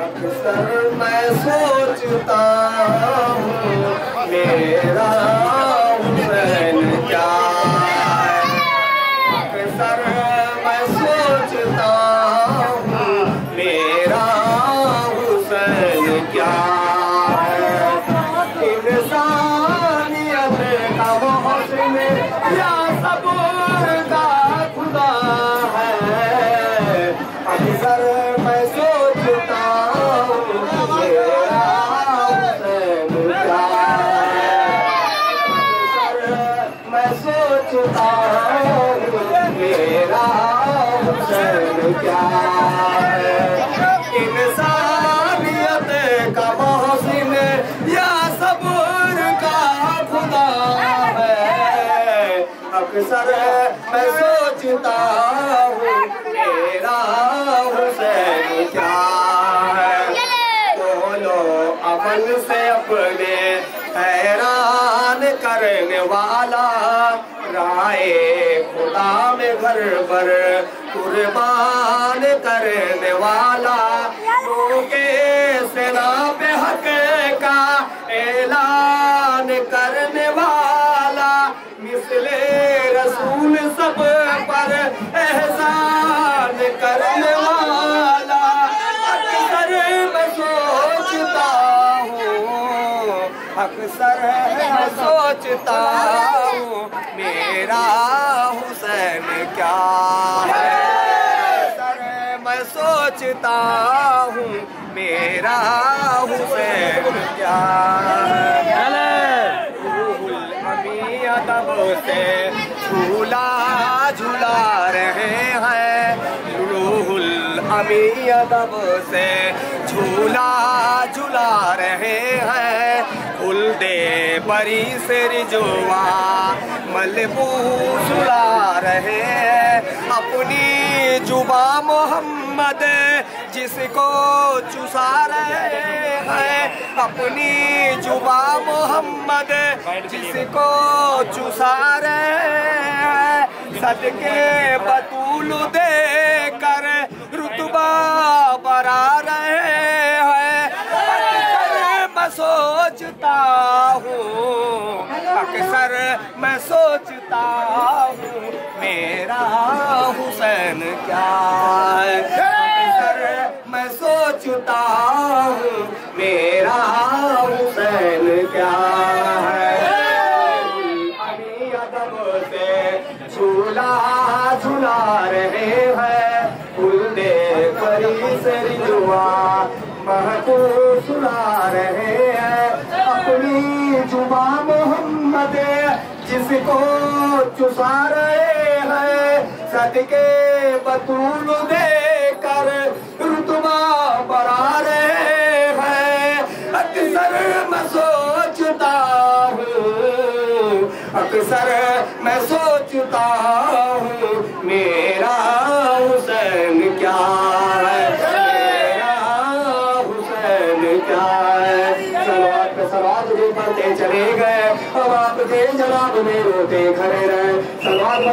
अक्सर मैं सोचता हूँ मेरा हुसैन क्या है। अक्सर मैं सोचता हूँ मेरा हुसैन क्या है। इंसानियत का मोहसिन या सबूर का खुदा है। अक्सर मैं सोचता हूँ मेरा हुसैन क्या है। अक्सर मैं सोचता हूँ मेरा हुसैन क्या है। इंसानियत का मोहसिन या सबूर का खुदा है। अक्सर मैं सोचता हूँ मेरा हुसैन क्या है। बोलो अमल से अपने हैरान करने वाला, राय खुदा में घर पर कुर्बान करने वाला, लोगों के सेना पे हक का ऐलान करने वाला, मिसले रसूल सब पर एहसान करने वाला। अक्सर मैं सोचता हूँ, अक्सर मैं सोचता हूँ मेरा हुसैन क्या है। अक्सर मैं सोचता हूँ मेरा हुसैन क्या है। रूहुल अमी अदब से झूला झूला रहे हैं। रूहुल अमी अदब से झूला झूला रहे हैं। खुल्दे बरी से रिजवा मलबूस उड़ा रहे हैं। अपनी जुबा मोहम्मद जिसको चुसा रहे हैं। अपनी जुबा मोहम्मद जिसको चुसा रहे हैं। सदके बतूल दे कर रुतबा बढ़ा रहे हैं। मैं सोचता हूँ, अक्सर मैं सोचता हूँ मेरा हुसैन क्या है। अक्सर मैं सोचता हूँ मेरा हुसैन क्या है। अभी अदब से झूला झूला रहे हैं। खुल्दे परी से रिजवा महबूब सुना रहे हैं। अपनी जुबा मोहम्मद जिसको चुसा रहे हैं। सदके बतूल देकर रुतबा बढ़ा रहे हैं। अक्सर मैं सोचता हूँ, अक्सर मैं सोचता हूँ मेरा हुसैन क्या है। सवाल जो पढ़ते चले गए, अब आपके जनाब में रोते खड़े रहे। सवाल